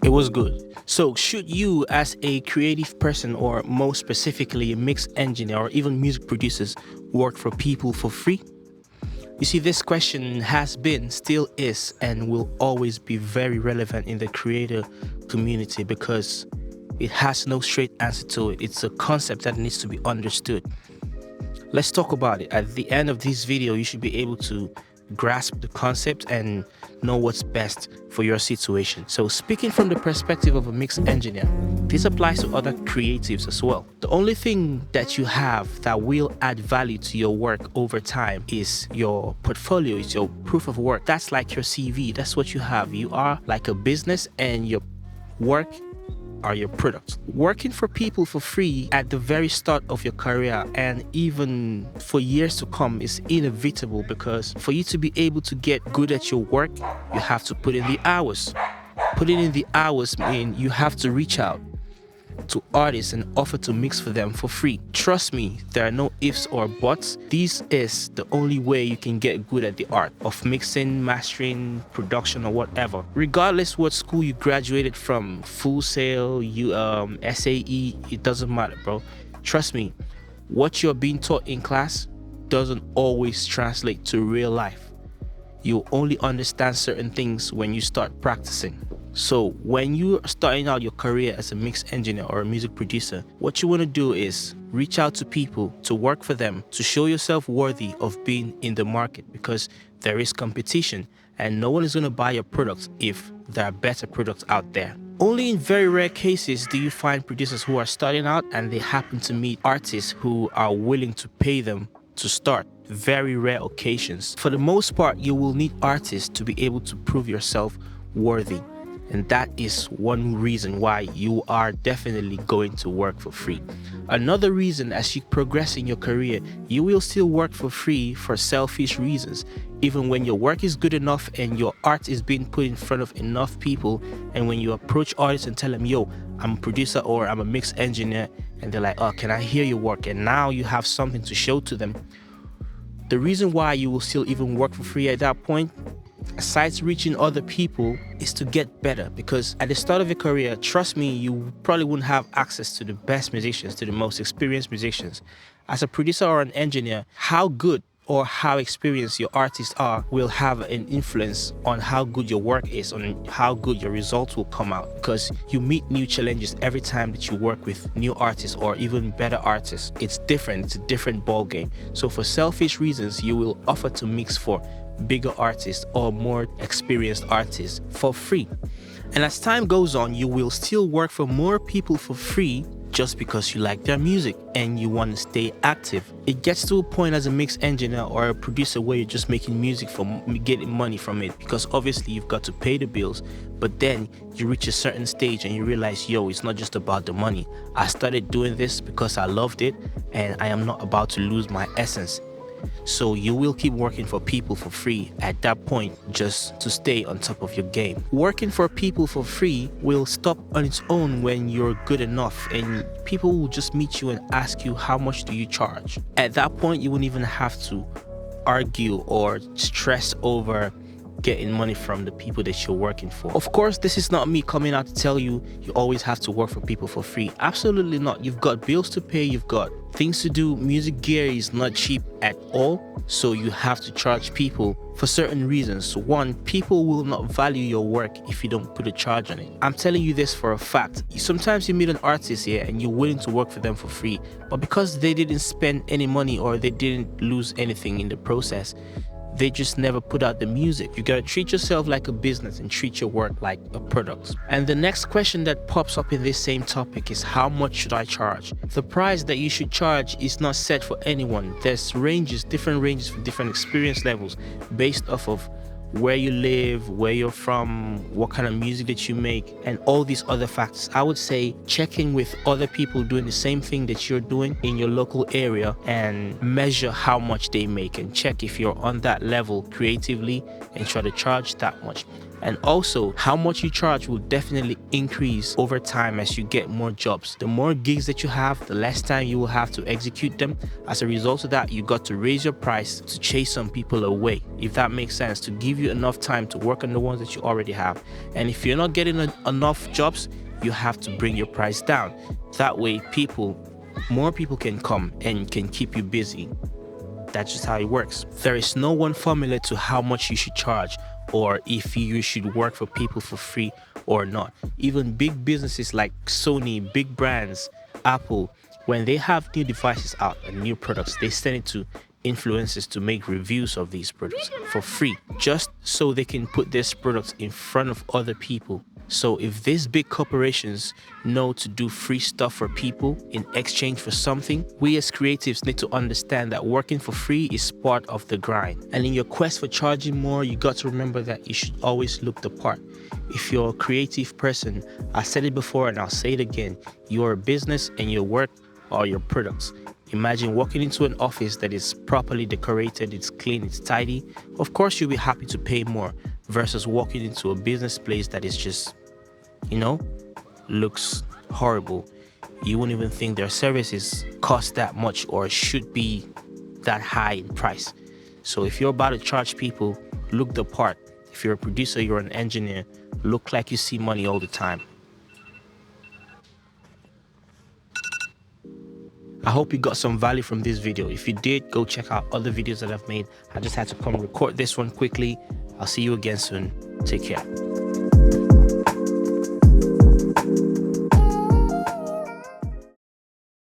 It was good. So, should you, as a creative person, or more specifically a mix engineer or even music producers, work for people for free? You see, this question has been, still is, and will always be very relevant in the creator community because it has no straight answer to it. It's a concept that needs to be understood. Let's talk about it. At the end of this video, you should be able to grasp the concept and know what's best for your situation. So, speaking from the perspective of a mix engineer, this applies to other creatives as well. The only thing that you have that will add value to your work over time is your portfolio, is your proof of work. That's like your CV. That's what you have. You are like a business, and your work are your products. Working for people for free at the very start of your career and even for years to come is inevitable, because for you to be able to get good at your work, you have to put in the hours. Putting in the hours means you have to reach out to artists and offer to mix for them for free. Trust me, there are no ifs or buts. This is the only way you can get good at the art of mixing, mastering, production, or whatever. Regardless what school you graduated from, Full Sail, SAE, it doesn't matter, bro. Trust me, what you're being taught in class doesn't always translate to real life. You'll only understand certain things when you start practicing. So when you're starting out your career as a mix engineer or a music producer, what you want to do is reach out to people to work for them, to show yourself worthy of being in the market, because there is competition and no one is going to buy your products if there are better products out there. Only in very rare cases do you find producers who are starting out and they happen to meet artists who are willing to pay them to start. Very rare occasions. For the most part, you will need artists to be able to prove yourself worthy. And that is one reason why you are definitely going to work for free. Another reason, as you progress in your career, you will still work for free for selfish reasons. Even when your work is good enough and your art is being put in front of enough people, and when you approach artists and tell them, yo, I'm a producer or I'm a mix engineer, and they're like, oh, can I hear your work? And now you have something to show to them. The reason why you will still even work for free at that point, aside reaching other people, is to get better. Because at the start of your career, trust me, you probably wouldn't have access to the best musicians, to the most experienced musicians. As a producer or an engineer, how good or how experienced your artists are will have an influence on how good your work is, on how good your results will come out, because you meet new challenges every time that you work with new artists or even better artists. It's different. It's a different ball game. So for selfish reasons, you will offer to mix for bigger artists or more experienced artists for free. And as time goes on, you will still work for more people for free just because you like their music and you want to stay active. It gets to a point as a mix engineer or a producer where you're just making music for getting money from it, because obviously you've got to pay the bills. But then you reach a certain stage and you realize, yo, it's not just about the money. I started doing this because I loved it and I am not about to lose my essence. So you will keep working for people for free at that point, just to stay on top of your game. Working for people for free will stop on its own when you're good enough and people will just meet you and ask you, how much do you charge? At that point, you won't even have to argue or stress over getting money from the people that you're working for. Of course, this is not me coming out to tell you you always have to work for people for free. Absolutely not. You've got bills to pay, you've got things to do. Music gear is not cheap at all, so you have to charge people for certain reasons. One, people will not value your work if you don't put a charge on it. I'm telling you this for a fact. Sometimes you meet an artist here and you're willing to work for them for free, but because they didn't spend any money or they didn't lose anything in the process, they just never put out the music. You gotta treat yourself like a business and treat your work like a product. And the next question that pops up in this same topic is, how much should I charge? The price that you should charge is not set for anyone. There's ranges, different ranges for different experience levels based off of where you live, where you're from, what kind of music that you make, and all these other factors. I would say check in with other people doing the same thing that you're doing in your local area and measure how much they make and check if you're on that level creatively and try to charge that much. And also, how much you charge will definitely increase over time as you get more jobs. The more gigs that you have, the less time you will have to execute them. As a result of that, you got to raise your price to chase some people away, if that makes sense, to give you enough time to work on the ones that you already have. And if you're not getting enough jobs, you have to bring your price down. That way, more people can come and can keep you busy. That's just how it works. There is no one formula to how much you should charge, or if you should work for people for free or not. Even big businesses like Sony, big brands, Apple, when they have new devices out and new products, they send it to influencers to make reviews of these products for free, just so they can put these products in front of other people. So if these big corporations know to do free stuff for people in exchange for something, we as creatives need to understand that working for free is part of the grind. And in your quest for charging more, you got to remember that you should always look the part. If you're a creative person, I said it before and I'll say it again, your business and your work are your products. Imagine walking into an office that is properly decorated, it's clean, it's tidy. Of course, you'll be happy to pay more versus walking into a business place that is just, looks horrible. You wouldn't even think their services cost that much or should be that high in price. So if you're about to charge people, look the part. If you're a producer, you're an engineer, look like you see money all the time. I hope you got some value from this video. If you did, go check out other videos that I've made. I just had to come record this one quickly. I'll see you again soon. Take care.